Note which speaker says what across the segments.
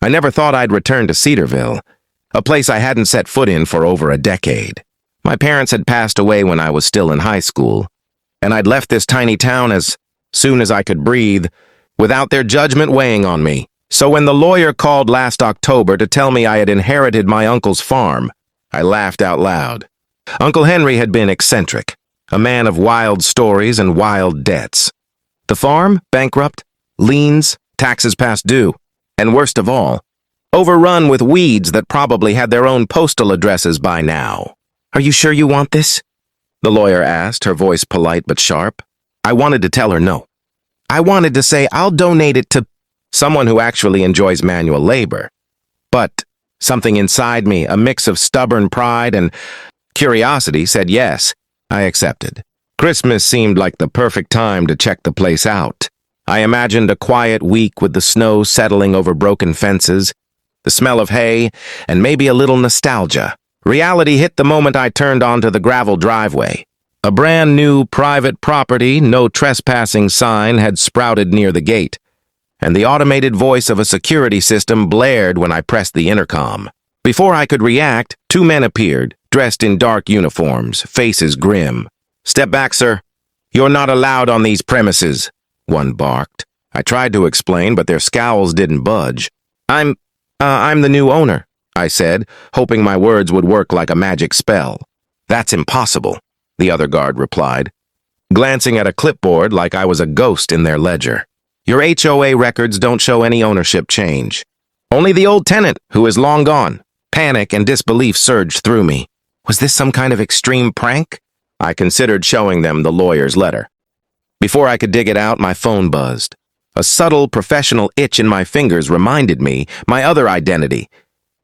Speaker 1: I never thought I'd return to Cedarville, a place I hadn't set foot in for over a decade. My parents had passed away when I was still in high school, and I'd left this tiny town as soon as I could breathe, without their judgment weighing on me. So when the lawyer called last October to tell me I had inherited my uncle's farm, I laughed out loud. Uncle Henry had been eccentric, a man of wild stories and wild debts. The farm, bankrupt, liens, taxes past due, and worst of all, overrun with weeds that probably had their own postal addresses by now. "Are you sure you want this?" the lawyer asked, her voice polite but sharp. I wanted to tell her no. I wanted to say I'll donate it to someone who actually enjoys manual labor. But something inside me, a mix of stubborn pride and curiosity, said yes. I accepted. Christmas seemed like the perfect time to check the place out. I imagined a quiet week with the snow settling over broken fences, the smell of hay, and maybe a little nostalgia. Reality hit the moment I turned onto the gravel driveway. A brand new private property, no trespassing sign had sprouted near the gate, and the automated voice of a security system blared when I pressed the intercom. Before I could react, two men appeared, dressed in dark uniforms, faces grim. "Step back, sir. You're not allowed on these premises," one barked. I tried to explain, but their scowls didn't budge. I'm the new owner," I said, hoping my words would work like a magic spell. "That's impossible," the other guard replied, glancing at a clipboard like I was a ghost in their ledger. "Your HOA records don't show any ownership change. Only the old tenant, who is long gone." Panic and disbelief surged through me. Was this some kind of extreme prank? I considered showing them the lawyer's letter. Before I could dig it out, my phone buzzed. A subtle, professional itch in my fingers reminded me my other identity.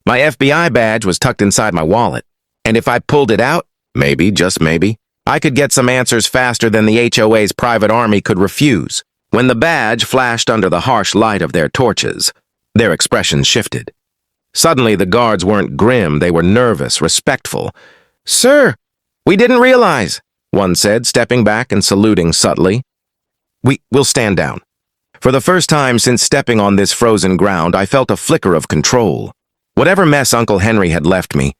Speaker 1: My FBI badge was tucked inside my wallet, and if I pulled it out, maybe, just maybe, I could get some answers faster than the HOA's private army could refuse. When the badge flashed under the harsh light of their torches, their expressions shifted. Suddenly, the guards weren't grim, they were nervous, respectful. "Sir, we didn't realize," one said, stepping back and saluting subtly. We'll stand down." For the first time since stepping on this frozen ground, I felt a flicker of control. Whatever mess Uncle Henry had left me,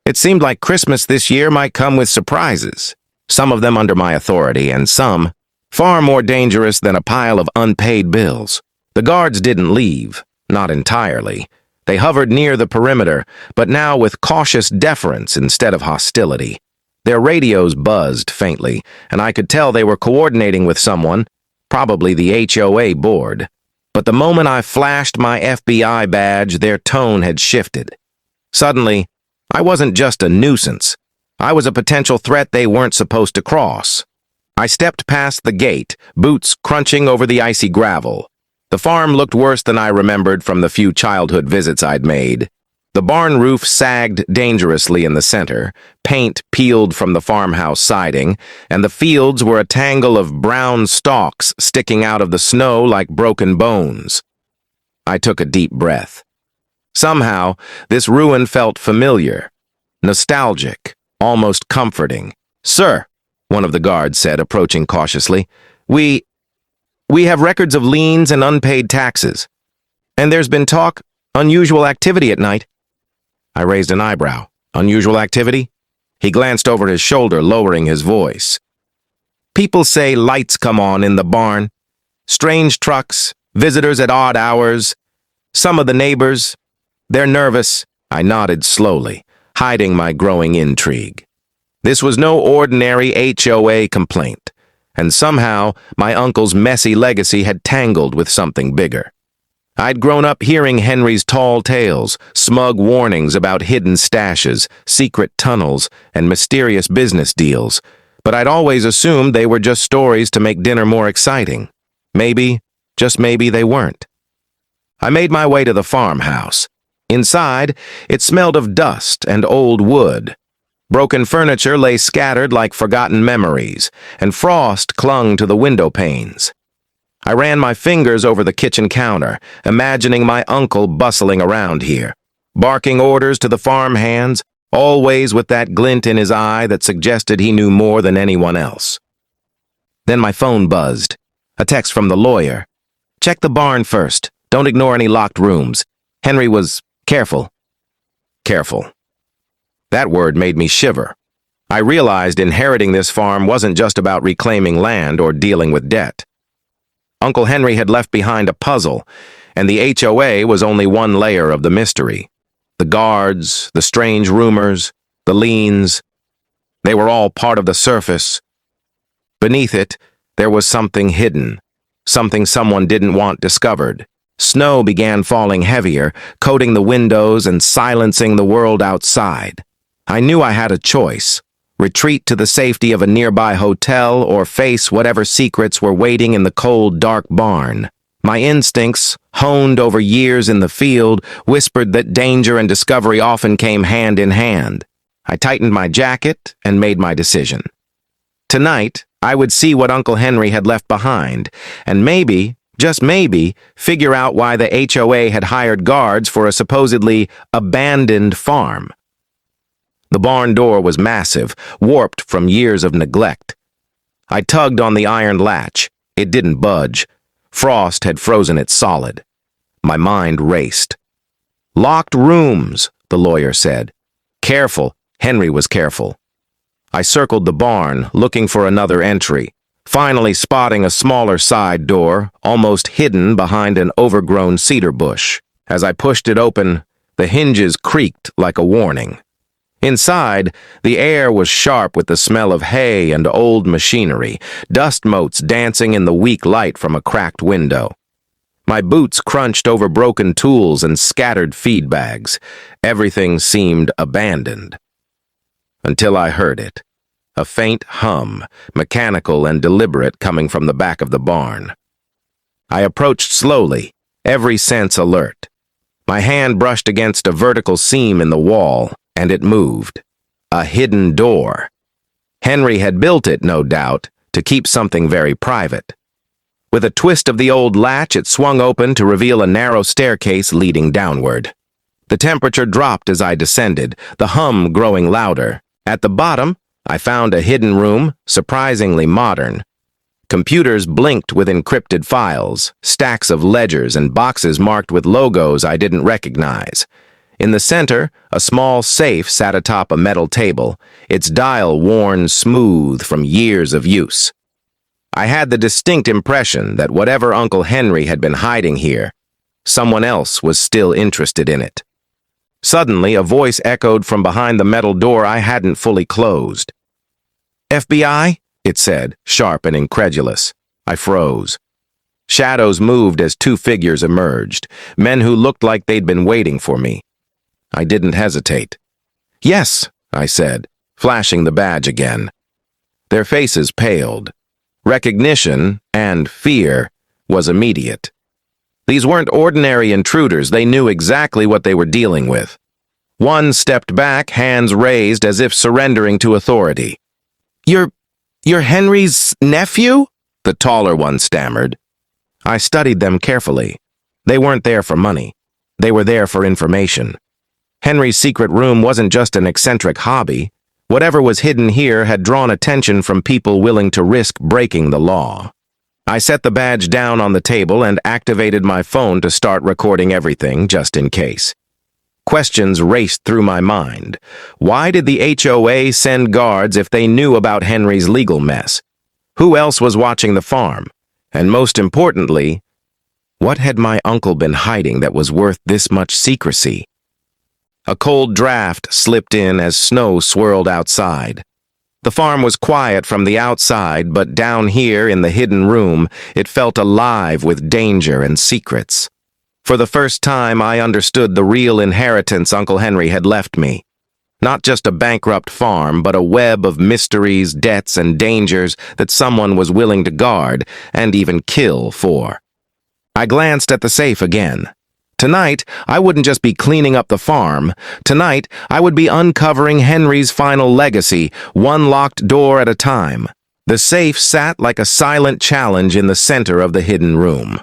Speaker 1: it seemed like Christmas this year might come with surprises, some of them under my authority, and some far more dangerous than a pile of unpaid bills. The guards didn't leave, not entirely. They hovered near the perimeter, but now with cautious deference instead of hostility. Their radios buzzed faintly, and I could tell they were coordinating with someone, probably the HOA board. But the moment I flashed my FBI badge, their tone had shifted. Suddenly, I wasn't just a nuisance. I was a potential threat they weren't supposed to cross. I stepped past the gate, boots crunching over the icy gravel. The farm looked worse than I remembered from the few childhood visits I'd made. The barn roof sagged dangerously in the center, paint peeled from the farmhouse siding, and the fields were a tangle of brown stalks sticking out of the snow like broken bones. I took a deep breath. Somehow, this ruin felt familiar, nostalgic, almost comforting. "Sir," one of the guards said, approaching cautiously, We have records of liens and unpaid taxes. And there's been talk, unusual activity at night." I raised an eyebrow. "Unusual activity?" He glanced over his shoulder, lowering his voice. "People say lights come on in the barn. Strange trucks, visitors at odd hours. Some of the neighbors, they're nervous." I nodded slowly, hiding my growing intrigue. This was no ordinary HOA complaint. And somehow, my uncle's messy legacy had tangled with something bigger. I'd grown up hearing Henry's tall tales, smug warnings about hidden stashes, secret tunnels, and mysterious business deals, but I'd always assumed they were just stories to make dinner more exciting. Maybe, just maybe, they weren't. I made my way to the farmhouse. Inside, it smelled of dust and old wood. Broken furniture lay scattered like forgotten memories, and frost clung to the window panes. I ran my fingers over the kitchen counter, imagining my uncle bustling around here, barking orders to the farm hands, always with that glint in his eye that suggested he knew more than anyone else. Then my phone buzzed. A text from the lawyer. "Check the barn first. Don't ignore any locked rooms. Henry was careful. Careful. That word made me shiver. I realized inheriting this farm wasn't just about reclaiming land or dealing with debt. Uncle Henry had left behind a puzzle, and the HOA was only one layer of the mystery. The guards, the strange rumors, the liens, they were all part of the surface. Beneath it, there was something hidden, something someone didn't want discovered. Snow began falling heavier, coating the windows and silencing the world outside. I knew I had a choice: retreat to the safety of a nearby hotel or face whatever secrets were waiting in the cold, dark barn. My instincts, honed over years in the field, whispered that danger and discovery often came hand in hand. I tightened my jacket and made my decision. Tonight, I would see what Uncle Henry had left behind, and maybe, just maybe, figure out why the HOA had hired guards for a supposedly abandoned farm. The barn door was massive, warped from years of neglect. I tugged on the iron latch. It didn't budge. Frost had frozen it solid. My mind raced. "Locked rooms," the lawyer said. Careful. Henry was careful. I circled the barn, looking for another entry, finally spotting a smaller side door, almost hidden behind an overgrown cedar bush. As I pushed it open, the hinges creaked like a warning. Inside, the air was sharp with the smell of hay and old machinery, dust motes dancing in the weak light from a cracked window. My boots crunched over broken tools and scattered feed bags. Everything seemed abandoned. Until I heard it. A faint hum, mechanical and deliberate, coming from the back of the barn. I approached slowly, every sense alert. My hand brushed against a vertical seam in the wall, and it moved. A hidden door. Henry had built it, no doubt, to keep something very private. With a twist of the old latch, it swung open to reveal a narrow staircase leading downward. The temperature dropped as I descended, the hum growing louder. At the bottom, I found a hidden room, surprisingly modern. Computers blinked with encrypted files, stacks of ledgers and boxes marked with logos I didn't recognize. In the center, a small safe sat atop a metal table, its dial worn smooth from years of use. I had the distinct impression that whatever Uncle Henry had been hiding here, someone else was still interested in it. Suddenly, a voice echoed from behind the metal door I hadn't fully closed. "FBI?" it said, sharp and incredulous. I froze. Shadows moved as two figures emerged, men who looked like they'd been waiting for me. I didn't hesitate. "Yes," I said, flashing the badge again. Their faces paled. Recognition, and fear, was immediate. These weren't ordinary intruders. They knew exactly what they were dealing with. One stepped back, hands raised as if surrendering to authority. You're Henry's nephew?" the taller one stammered. I studied them carefully. They weren't there for money. They were there for information. Henry's secret room wasn't just an eccentric hobby. Whatever was hidden here had drawn attention from people willing to risk breaking the law. I set the badge down on the table and activated my phone to start recording everything, just in case. Questions raced through my mind. Why did the HOA send guards if they knew about Henry's legal mess? Who else was watching the farm? And most importantly, what had my uncle been hiding that was worth this much secrecy? A cold draft slipped in as snow swirled outside. The farm was quiet from the outside, but down here in the hidden room, it felt alive with danger and secrets. For the first time, I understood the real inheritance Uncle Henry had left me. Not just a bankrupt farm, but a web of mysteries, debts, and dangers that someone was willing to guard and even kill for. I glanced at the safe again. Tonight, I wouldn't just be cleaning up the farm. Tonight, I would be uncovering Henry's final legacy, one locked door at a time. The safe sat like a silent challenge in the center of the hidden room.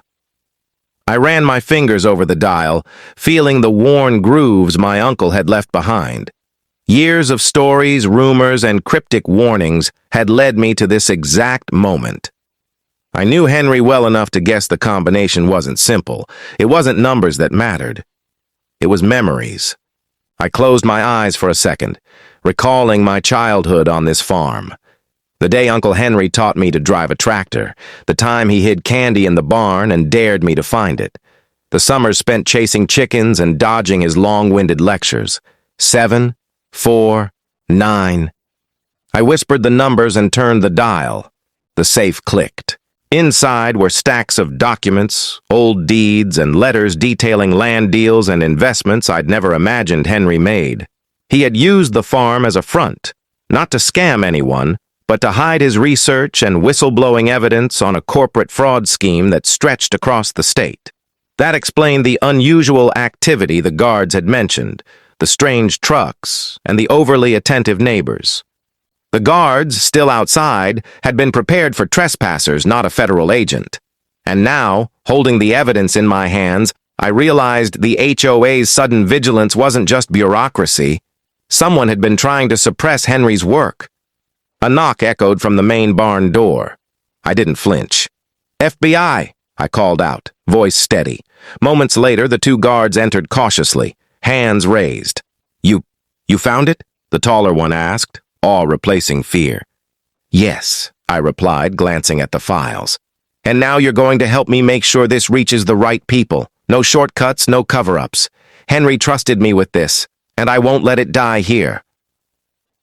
Speaker 1: I ran my fingers over the dial, feeling the worn grooves my uncle had left behind. Years of stories, rumors, and cryptic warnings had led me to this exact moment. I knew Henry well enough to guess the combination wasn't simple. It wasn't numbers that mattered. It was memories. I closed my eyes for a second, recalling my childhood on this farm. The day Uncle Henry taught me to drive a tractor, the time he hid candy in the barn and dared me to find it, the summers spent chasing chickens and dodging his long-winded lectures. 7, 4, 9. I whispered the numbers and turned the dial. The safe clicked. Inside were stacks of documents, old deeds, and letters detailing land deals and investments I'd never imagined Henry made. He had used the farm as a front, not to scam anyone, but to hide his research and whistleblowing evidence on a corporate fraud scheme that stretched across the state. That explained the unusual activity the guards had mentioned, the strange trucks, and the overly attentive neighbors. The guards, still outside, had been prepared for trespassers, not a federal agent. And now, holding the evidence in my hands, I realized the HOA's sudden vigilance wasn't just bureaucracy. Someone had been trying to suppress Henry's work. A knock echoed from the main barn door. I didn't flinch. "FBI!" I called out, voice steady. Moments later, the two guards entered cautiously, hands raised. You found it?" the taller one asked, awe replacing fear. "Yes," I replied, glancing at the files. "And now you're going to help me make sure this reaches the right people. No shortcuts, no cover-ups. Henry trusted me with this, and I won't let it die here."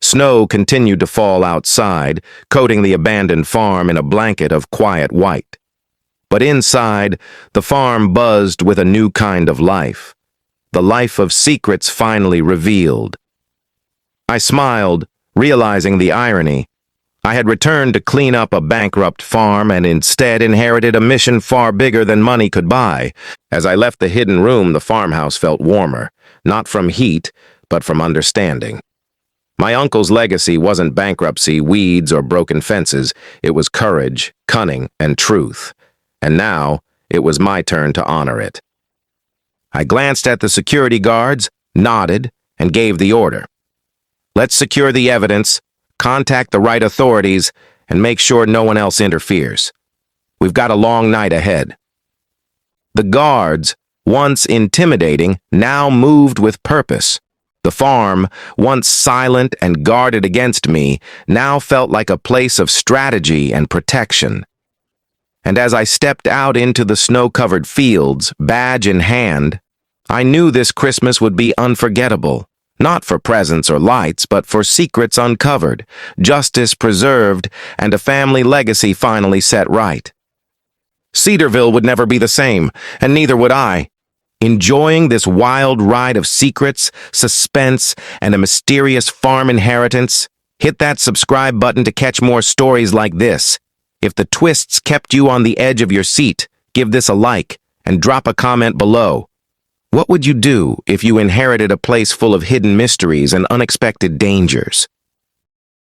Speaker 1: Snow continued to fall outside, coating the abandoned farm in a blanket of quiet white. But inside, the farm buzzed with a new kind of life. The life of secrets finally revealed. I smiled, realizing the irony. I had returned to clean up a bankrupt farm and instead inherited a mission far bigger than money could buy. As I left the hidden room, the farmhouse felt warmer, not from heat, but from understanding. My uncle's legacy wasn't bankruptcy, weeds, or broken fences. It was courage, cunning, and truth. And now, it was my turn to honor it. I glanced at the security guards, nodded, and gave the order. "Let's secure the evidence, contact the right authorities, and make sure no one else interferes. We've got a long night ahead." The guards, once intimidating, now moved with purpose. The farm, once silent and guarded against me, now felt like a place of strategy and protection. And as I stepped out into the snow-covered fields, badge in hand, I knew this Christmas would be unforgettable. Not for presents or lights, but for secrets uncovered, justice preserved, and a family legacy finally set right. Cedarville would never be the same, and neither would I. Enjoying this wild ride of secrets, suspense, and a mysterious farm inheritance? Hit that subscribe button to catch more stories like this. If the twists kept you on the edge of your seat, give this a like and drop a comment below. What would you do if you inherited a place full of hidden mysteries and unexpected dangers?